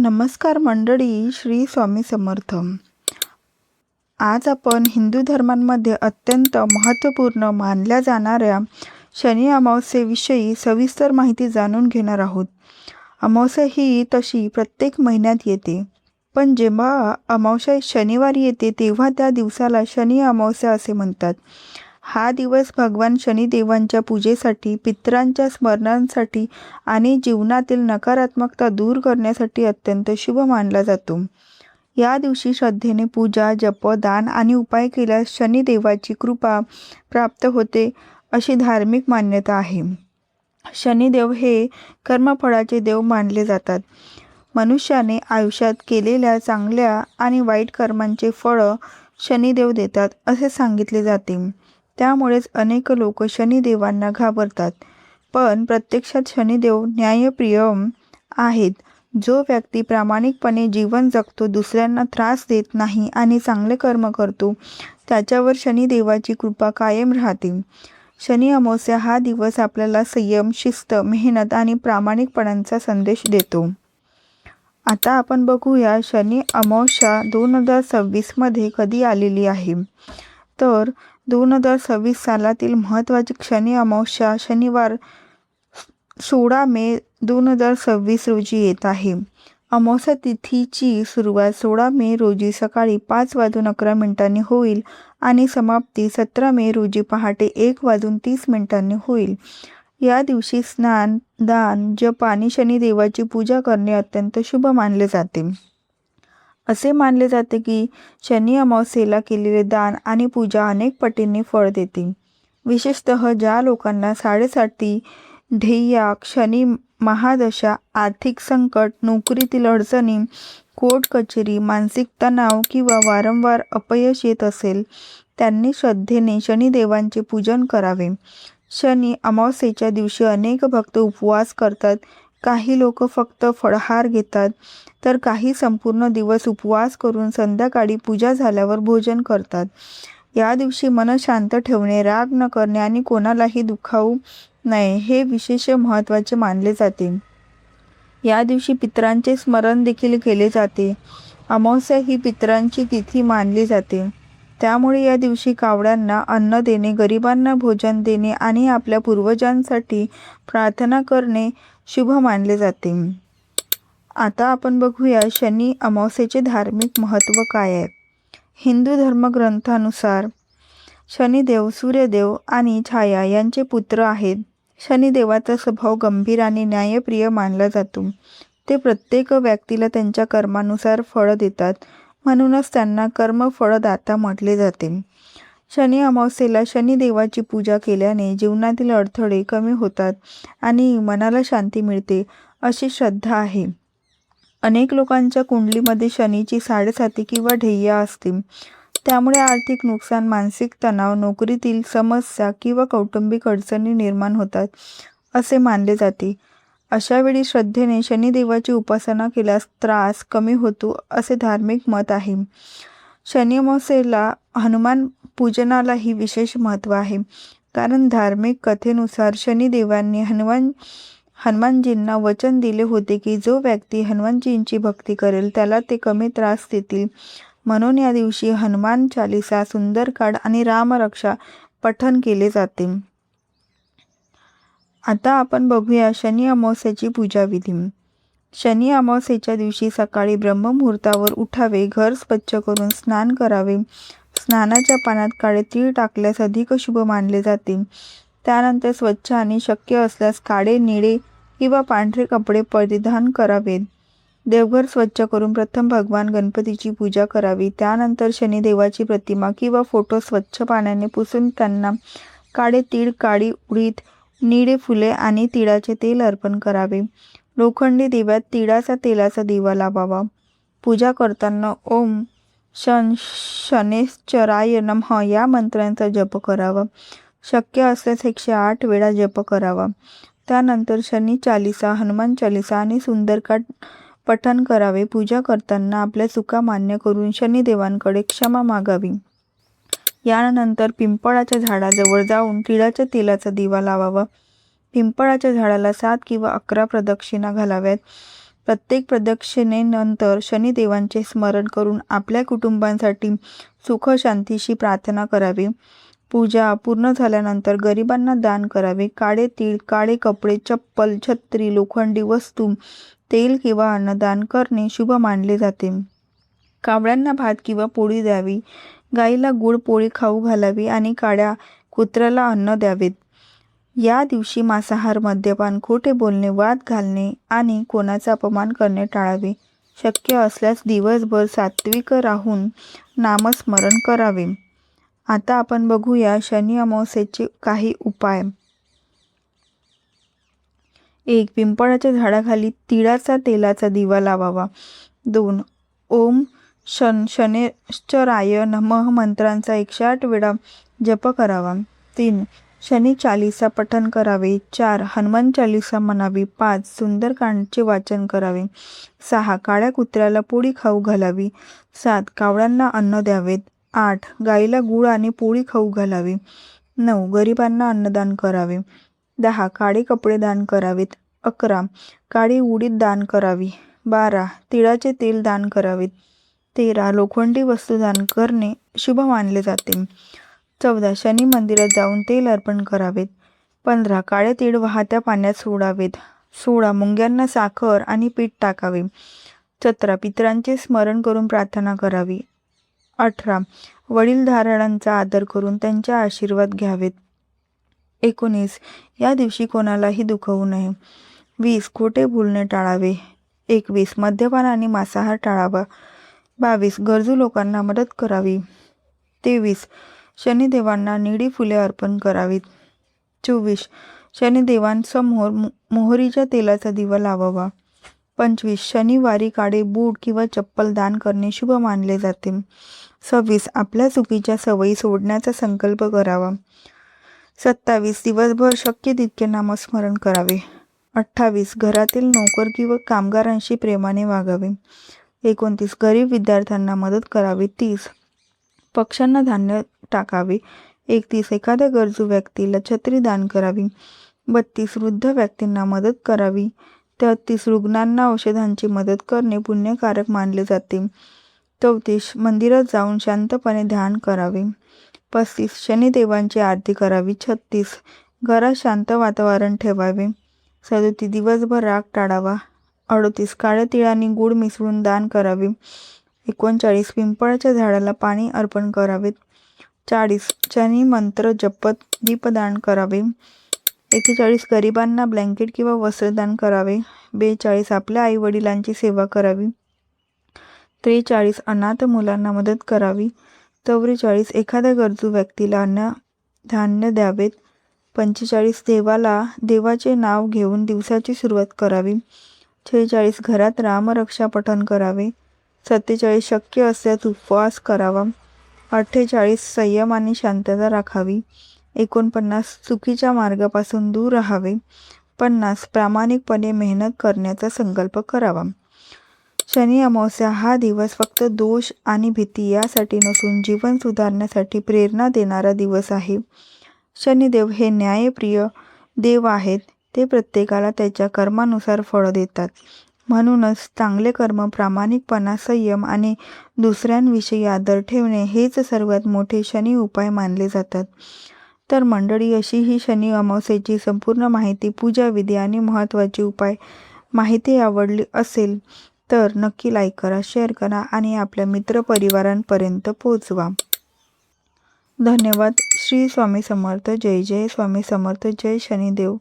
नमस्कार मंडळी, श्री स्वामी समर्थ. आज आपण हिंदू धर्मांमध्ये अत्यंत महत्त्वपूर्ण मानल्या जाणाऱ्या शनी अमावस्येविषयी सविस्तर माहिती जाणून घेणार आहोत. अमावस्या ही तशी प्रत्येक महिन्यात येते, पण जेव्हा अमावस्या शनिवारी येते तेव्हा त्या दिवसाला शनी अमावस्या असे म्हणतात. हा दिवस भगवान शनिदेवांच्या पूजेसाठी, पितरांच्या स्मरणांसाठी आणि जीवनातील नकारात्मकता दूर करण्यासाठी अत्यंत शुभ मानला जातो. या दिवशी श्रद्धेने पूजा, जप, दान आणि उपाय केल्यास शनिदेवाची कृपा प्राप्त होते अशी धार्मिक मान्यता आहे. शनिदेव हे कर्मफळाचे देव मानले जातात. मनुष्याने आयुष्यात केलेल्या चांगल्या आणि वाईट कर्मांचे फळ शनिदेव देतात असे सांगितले जाते. त्यामुळेच अनेक लोक शनिदेवांना घाबरतात, पण प्रत्यक्षात शनिदेव न्यायप्रिय आहेत. जो व्यक्ती प्रामाणिकपणे जीवन जगतो, दुसऱ्यांना त्रास देत नाही आणि चांगले कर्म करतो, त्याच्यावर शनिदेवाची कृपा कायम राहते. शनी अमावस्या हा दिवस आपल्याला संयम, शिस्त, मेहनत आणि प्रामाणिकपणाचा संदेश देतो. आता आपण बघूया शनी अमावस्या 2026 मध्ये कधी आलेली आहे. तर 2026 सालातील महत्त्वाची शनी अमावस्या शनिवार 16 मे 2026 रोजी येत आहे. अमावस्या तिथीची सुरुवात 16 मे रोजी सकाळी 5:11 होईल आणि समाप्ती 17 मे रोजी पहाटे 1:30 होईल. या दिवशी स्नान, दान, जप आणि शनिदेवाची पूजा करणे अत्यंत शुभ मानले जाते. असे मानले जाते की शनी अमावस्येला केलेले दान आणि पूजा अनेक पटींनी फळ देते. विशेषतः ज्या लोकांना साडेसाती, ध्येय, शनी महादशा, आर्थिक संकट, नोकरीतील अडचणी, कोर्ट कचेरी, मानसिक तणाव किंवा वारंवार अपयश येत असेल, त्यांनी श्रद्धेने शनिदेवांचे पूजन करावे. शनी अमावस्येच्या दिवशी अनेक भक्त उपवास करतात. काही लोक फक्त फळाहार घेतात, तर काही संपूर्ण दिवस उपवास करून संध्याकाळी पूजा झाल्यावर भोजन करतात. या दिवशी मन शांत ठेवणे, राग न करणे आणि कोणालाही दुखावू नये हे विशेष महत्त्वाचे मानले जाते. या दिवशी पितरांचे स्मरण देखील केले जाते. अमावस्या ही पितरांची तिथी मानली जाते. त्यामुळे या दिवशी कावड्यांना अन्न देणे, गरिबांना भोजन देणे आणि आपल्या पूर्वजांसाठी प्रार्थना करणे शुभ मानले जाते. आता आपण बघूया शनी अमावस्येचे धार्मिक महत्त्व काय आहे. हिंदू धर्मग्रंथानुसार शनिदेव सूर्यदेव आणि छाया यांचे पुत्र आहेत. शनिदेवाचा स्वभाव गंभीर आणि न्यायप्रिय मानला जातो. ते प्रत्येक व्यक्तीला त्यांच्या कर्मानुसार फळ देतात, म्हणूनच त्यांना कर्मफळदाता म्हटले जाते. शनी अमावस्येला शनिदेवाची पूजा केल्याने जीवनातील अडथळे कमी होतात आणि मनाला शांती मिळते अशी श्रद्धा आहे. अनेक लोकांच्या कुंडलीमध्ये शनीची साडेसाती किंवा ध्येय असते. त्यामुळे आर्थिक नुकसान, मानसिक तणाव, नोकरीतील समस्या किंवा कौटुंबिक अडचणी निर्माण होतात असे मानले जाते. अशा वेळी श्रद्धेने शनिदेवाची उपासना केल्यास त्रास कमी होतो असे धार्मिक मत आहे. शनी अमावस्येला हनुमान पूजनालाही विशेष महत्त्व आहे, कारण धार्मिक कथेनुसार शनिदेवांनी हनुमानजींना वचन दिले होते की जो व्यक्ती हनुमानजींची भक्ती करेल त्याला ते कमी त्रास देतील. म्हणून या दिवशी हनुमान चालीसा, सुंदरकांड आणि रामरक्षा पठण केले जाते. आता आपण बघूया शनी अमावस्येची पूजाविधी. शनी अमावस्येच्या दिवशी सकाळी ब्रह्ममुहूर्तावर उठावे, घर स्वच्छ करून स्नान करावे. स्नानाच्या पाण्यात काळे तीळ टाकल्यास अधिक शुभ मानले जाते. त्यानंतर स्वच्छ आणि शक्य असल्यास काळे, निळे किंवा पांढरे कपडे परिधान करावेत. देवघर स्वच्छ करून प्रथम भगवान गणपतीची पूजा करावी. त्यानंतर शनिदेवाची प्रतिमा किंवा फोटो स्वच्छ पाण्याने पुसून त्यांना काळे तीळ, काळी उडीद, निळे फुले आणि तिळाचे तेल अर्पण करावे. लोखंडी दिव्यात तिळाचा तेलाचा दिवा लावावा. पूजा करताना ओम शनैश्चराय नमः या मंत्रांचा जप करावा. शक्य असल्यास 108 वेळा जप करावा. त्यानंतर शनी चालीसा, हनुमान चालीसा आणि सुंदरकांड पठण करावे. पूजा करताना आपल्या चुका मान्य करून शनिदेवांकडे क्षमा मागावी. यानंतर पिंपळाच्या झाडाजवळ जाऊन तिळाच्या तेलाचा दिवा लावावा. पिंपळाच्या झाडाला 7 किंवा 11 प्रदक्षिणा घालाव्यात. प्रत्येक प्रदक्षिणेनंतर शनिदेवांचे स्मरण करून आपल्या कुटुंबांसाठी सुख शांतीशी प्रार्थना करावी. पूजा पूर्ण झाल्यानंतर गरिबांना दान करावे. काळे तीळ, काळे कपडे, चप्पल, छत्री, लोखंडी वस्तू, तेल किंवा अन्नदान करणे शुभ मानले जाते. कावळ्यांना भात किंवा पोळी द्यावी. गाईला गुळ पोळी खाऊ घालावी आणि काळ्या कुत्र्याला अन्न द्यावेत. या दिवशी मांसाहार, मद्यपान, खोटे बोलणे, वाद घालणे आणि कोणाचा अपमान करणे टाळावे. शक्य असल्यास दिवसभर सात्विक राहून नामस्मरण करावे. आता आपण बघूया शनी अमावस्येचे काही उपाय. 1. पिंपळाच्या झाडाखाली तिळाचा तेलाचा दिवा लावावा. 2. ओम शनैश्चराय नमः मंत्रांचा 108 वेळा जप करावा. 3. शनी चालीसा पठण करावे. 4. हनुमान चालीसा म्हणावी. 5. सुंदरकांडचे वाचन करावे. 6. काळ्या कुत्र्याला पोळी खाऊ घालावी. 7. कावळ्यांना अन्न द्यावेत. 8. गाईला गूळ आणि पोळी खाऊ घालावी. 9. गरिबांना अन्नदान करावे. 10. काळे कपडे दान करावेत. 11. काळी उडीद दान करावी. 12. तिळाचे तेल दान करावेत. 13. लोखंडी वस्तू दान करणे शुभ मानले जाते. 14. शनी मंदिरात जाऊन तेल अर्पण करावेत. 15. काळे तीळ वाहत्या पाण्यात सोडावेत. 16. मुंग्यांना साखर आणि पीठ टाकावे. 17. पितरांचे स्मरण करून प्रार्थना करावी. 18. वडीलधाऱ्यांचा आदर करून त्यांचे आशीर्वाद घ्यावेत. 19. या दिवशी कोणालाही दुखवू नये. 20. खोटे बोलणे टाळावे. 21. मद्यपान आणि मांसाहार टाळावा. 22. गरजू लोकांना मदत करावी. 23. शनिदेवांना निळी फुले अर्पण करावीत. 24. शनिदेवांसमोर मोहरीच्या तेलाचा दिवा लावावा. 25. शनिवारी काळे बूट किंवा चप्पल दान करणे शुभ मानले जाते. 26. आपल्या चुकीच्या सवयी सोडण्याचा संकल्प करावा. 27. दिवसभर शक्य तितके नामस्मरण करावे. 28. घरातील नोकर किंवा कामगारांशी प्रेमाने वागावे. 29. गरीब विद्यार्थ्यांना मदत करावी. 30. पक्ष्यांना धान्य टाकावे. 31. एखाद्या गरजू व्यक्तीला छत्री दान करावी. 32. वृद्ध व्यक्तींना मदत करावी. 33. रुग्णांना औषधांची मदत करणे पुण्यकारक मानले जाते. 34. मंदिरात जाऊन शांतपणे ध्यान करावे. 35. शनिदेवांची आरती करावी. 36. घरात शांत वातावरण ठेवावे. 37. दिवसभर राग टाळावा. 38. काळ्या तिळाने गूळ मिसळून दान करावे. 39. पिंपळाच्या झाडाला पाणी अर्पण करावेत. 40. शनी मंत्र जपत दीपदान करावे. 41. गरिबांना ब्लँकेट किंवा वस्त्रदान करावे. 42. आपल्या आई वडिलांची सेवा करावी. 43. अनाथ मुलांना मदत करावी. 44. एखाद्या गरजू व्यक्तीला धान्य द्यावेत. 45. देवाचे नाव घेऊन दिवसाची सुरुवात करावी. 46. घरात रामरक्षा पठण करावे. 47. शक्य असल्यास उपवास करावा. 48. संयम आणि शांतता राखावी. 49. चुकीच्या मार्गापासून दूर राहावे. 50. प्रामाणिकपणे मेहनत करण्याचा संकल्प करावा. शनी अमावस्या हा दिवस फक्त दोष आणि भीती यासाठी नसून जीवन सुधारण्यासाठी प्रेरणा देणारा दिवस आहे. शनिदेव हे न्यायप्रिय देव आहेत. ते प्रत्येकाला त्याच्या कर्मानुसार फळ देतात. म्हणूनच चांगले कर्म, प्रामाणिकपणा, संयम आणि दुसऱ्यांविषयी आदर ठेवणे हेच सर्वात मोठे शनी उपाय मानले जातात. तर मंडळी, अशी ही शनी अमावस्येची संपूर्ण माहिती, पूजाविधी आणि महत्त्वाचे उपाय माहिती आवडली असेल तर नक्की लाईक करा, शेअर करा आणि आपल्या मित्रपरिवारांपर्यंत पोहोचवा. धन्यवाद. श्री स्वामी समर्थ. जय जय स्वामी समर्थ. जय शनिदेव.